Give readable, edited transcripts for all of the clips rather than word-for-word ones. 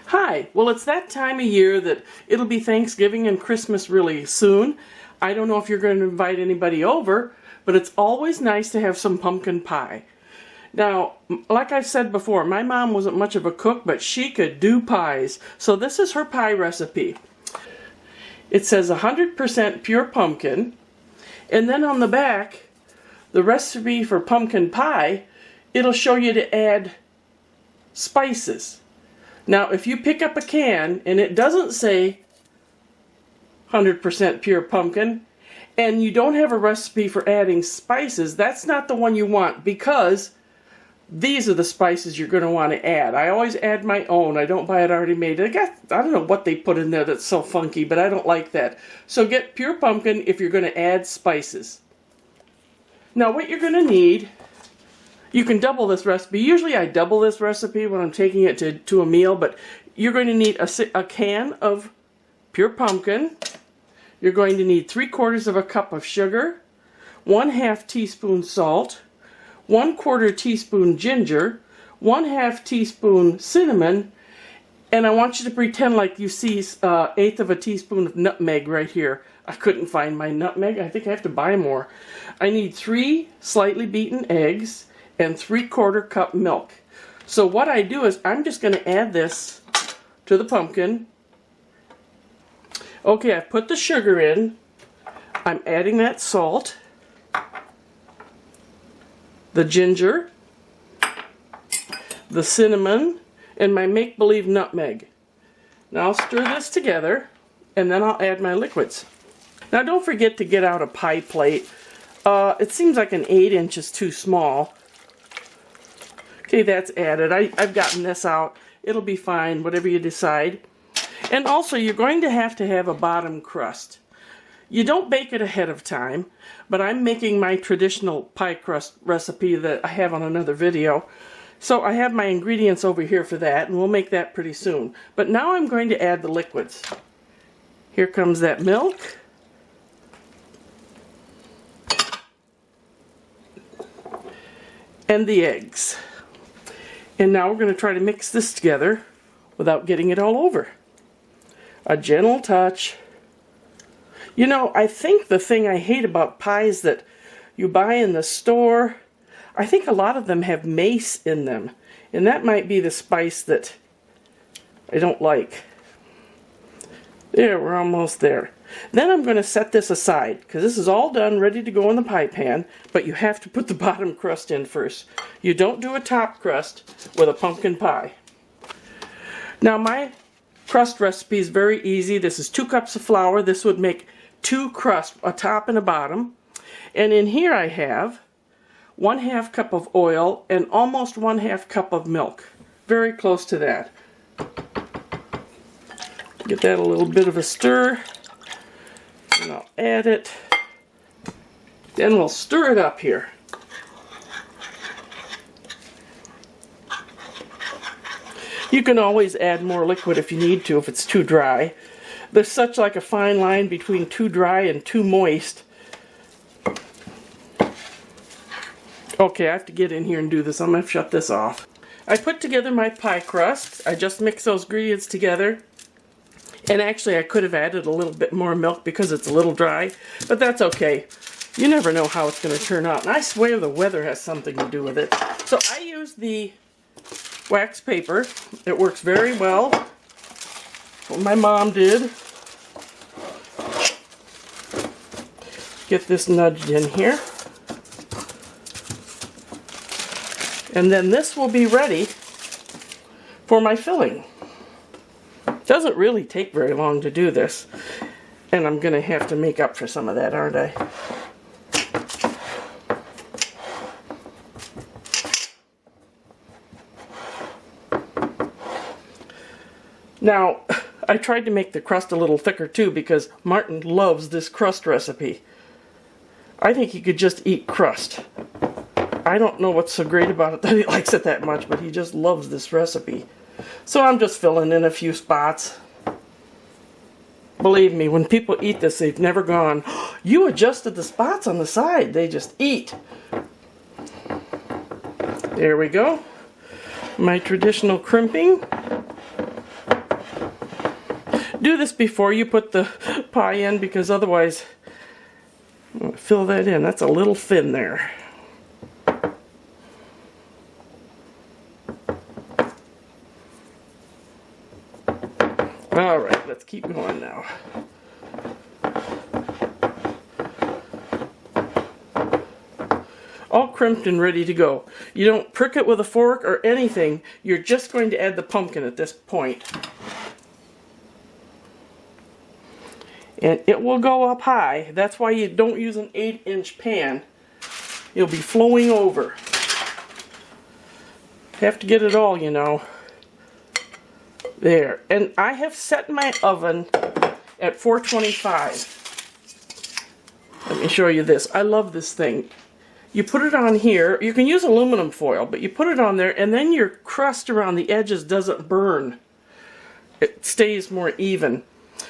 Hi, well it's that time of year that it'll be Thanksgiving and Christmas really soon. I don't know if you're going to invite anybody over, but it's always nice to have some pumpkin pie. Now, like I've said before, my mom wasn't much of a cook, but she could do pies. So this is her pie recipe. It says 100% pure pumpkin, and then on the back, the recipe for pumpkin pie, it'll show you to add spices. Now, if you pick up a can and it doesn't say 100% pure pumpkin, and you don't have a recipe for adding spices, that's not the one you want, because these are the spices you're going to want to add. I always add my own. I don't buy it already made. I don't know what they put in there that's so funky, but I don't like that. So get pure pumpkin if you're going to add spices. Now what you're going to need, you can double this recipe. Usually I double this recipe when I'm taking it to a meal, but you're going to need a can of pure pumpkin. You're going to need 3/4 of a cup of sugar, 1/2 teaspoon salt, 1/4 teaspoon ginger, 1/2 teaspoon cinnamon, and I want you to pretend like you see 1/8 of a teaspoon of nutmeg right here. I couldn't find my nutmeg. I think I have to buy more. I need 3 slightly beaten eggs and 3/4 cup milk. So what I do is I'm just going to add this to the pumpkin. Okay, I've put the sugar in. I'm adding that salt, the ginger, the cinnamon, and my make-believe nutmeg. Now I'll stir this together, and then I'll add my liquids. Now don't forget to get out a pie plate. It seems like an 8-inch is too small. Okay, that's added. I've gotten this out. It'll be fine, whatever you decide. And also, you're going to have a bottom crust. You don't bake it ahead of time, but I'm making my traditional pie crust recipe that I have on another video. So I have my ingredients over here for that, and we'll make that pretty soon. But now I'm going to add the liquids. Here comes that milk. And the eggs. And now we're going to try to mix this together without getting it all over. A gentle touch. You know, I think the thing I hate about pies that you buy in the store, I think a lot of them have mace in them. And that might be the spice that I don't like. There, we're almost there. Then I'm going to set this aside, because this is all done, ready to go in the pie pan, but you have to put the bottom crust in first. You don't do a top crust with a pumpkin pie. Now my crust recipe is very easy. This is 2 cups of flour. This would make 2 crusts, a top and a bottom. And in here I have 1/2 cup of oil and almost 1/2 cup of milk. Very close to that. Get that a little bit of a stir. And I'll add it. Then we'll stir it up here. You can always add more liquid if you need to, if it's too dry. There's such like a fine line between too dry and too moist. Okay, I have to get in here and do this. I'm going to shut this off. I put together my pie crust. I just mixed those ingredients together. And actually I could have added a little bit more milk because it's a little dry, but that's okay. You never know how it's going to turn out. And I swear the weather has something to do with it. So I use the wax paper. It works very well. What my mom did. Get this nudged in here. And then this will be ready for my filling. Doesn't really take very long to do this. And I'm going to have to make up for some of that, aren't I? Now, I tried to make the crust a little thicker too because Martin loves this crust recipe. I think he could just eat crust. I don't know what's so great about it that he likes it that much, but he just loves this recipe. So I'm just filling in a few spots. Believe me, when people eat this, they've never gone, "You adjusted the spots on the side." They just eat. There we go. My traditional crimping. Do this before you put the pie in, because otherwise, fill that in. That's a little thin there. All right, let's keep going now. All crimped and ready to go. You don't prick it with a fork or anything. You're just going to add the pumpkin at this point. And it will go up high. That's why you don't use an 8-inch pan. It'll be flowing over. Have to get it all, you know. There. And I have set my oven at 425. Let me show you this. I love this thing. You put it on here. You can use aluminum foil, but you put it on there, and then your crust around the edges doesn't burn. It stays more even.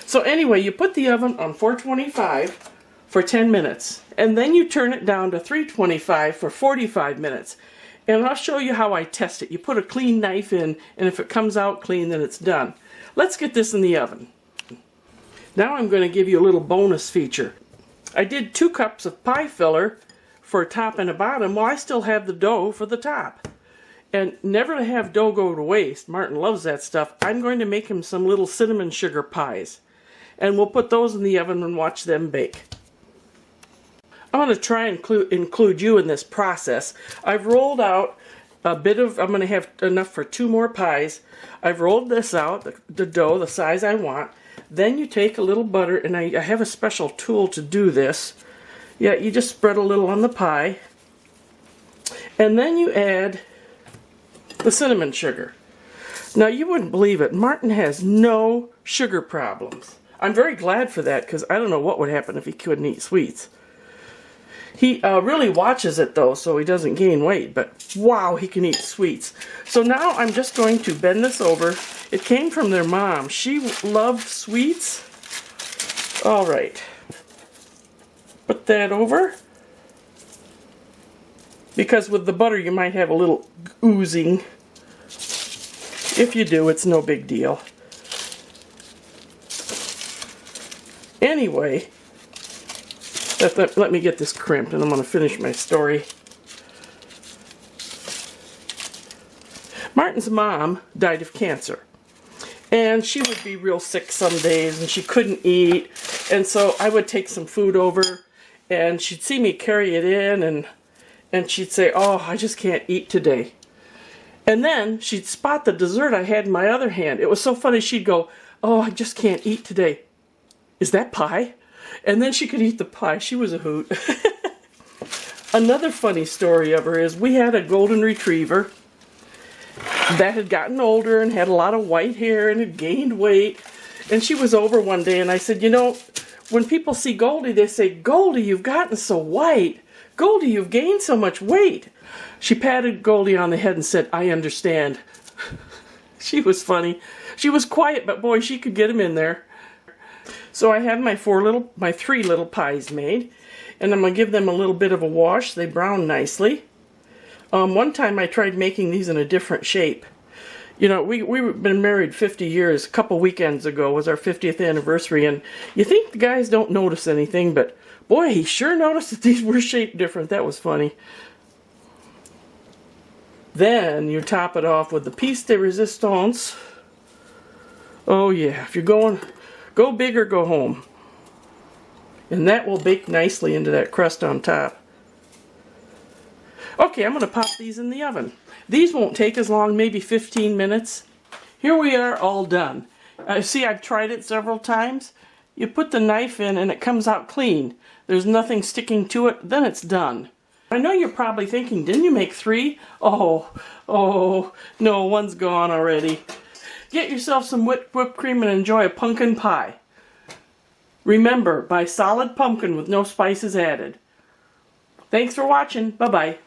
So anyway, you put the oven on 425 for 10 minutes, and then you turn it down to 325 for 45 minutes. And I'll show you how I test it. You put a clean knife in, and if it comes out clean, then it's done. Let's get this in the oven. Now I'm going to give you a little bonus feature. I did 2 cups of pie filler for a top and a bottom. Well, I still have the dough for the top. And never to have dough go to waste. Martin loves that stuff. I'm going to make him some little cinnamon sugar pies. And we'll put those in the oven and watch them bake. I'm going to try and include you in this process. I've rolled out a bit of, I'm going to have enough for 2 more pies. I've rolled this out, the dough, the size I want. Then you take a little butter, and I have a special tool to do this. Yeah, you just spread a little on the pie. And then you add the cinnamon sugar. Now, you wouldn't believe it. Martin has no sugar problems. I'm very glad for that, because I don't know what would happen if he couldn't eat sweets. He really watches it, though, so he doesn't gain weight. But, wow, he can eat sweets. So now I'm just going to bend this over. It came from their mom. She loved sweets. All right. Put that over. Because with the butter, you might have a little oozing. If you do, it's no big deal. Anyway, let me get this crimped, and I'm going to finish my story. Martin's mom died of cancer. And she would be real sick some days, and she couldn't eat. And so I would take some food over, and she'd see me carry it in, and she'd say, "Oh, I just can't eat today." And then she'd spot the dessert I had in my other hand. It was so funny. She'd go, "Oh, I just can't eat today. Is that pie?" And then she could eat the pie. She was a hoot. Another funny story of her is we had a golden retriever that had gotten older and had a lot of white hair and had gained weight. And she was over one day, and I said, "You know, when people see Goldie, they say, 'Goldie, you've gotten so white. Goldie, you've gained so much weight.'" She patted Goldie on the head and said, "I understand." She was funny. She was quiet, but boy, she could get him in there. So I have my 3 little pies made, and I'm going to give them a little bit of a wash. They brown nicely. One time I tried making these in a different shape. You know, we've been married 50 years. A couple weekends ago was our 50th anniversary, and you think the guys don't notice anything, but boy, he sure noticed that these were shaped different. That was funny. Then you top it off with the piece de resistance. Oh yeah, if you're going, go big or go home. And that will bake nicely into that crust on top. Okay, I'm going to pop these in the oven. These won't take as long, maybe 15 minutes. Here we are, all done. See, I've tried it several times. You put the knife in and it comes out clean. There's nothing sticking to it, then it's done. I know you're probably thinking, didn't you make 3? Oh, no, one's gone already. Get yourself some whipped cream and enjoy a pumpkin pie. Remember, buy solid pumpkin with no spices added. Thanks for watching. Bye-bye.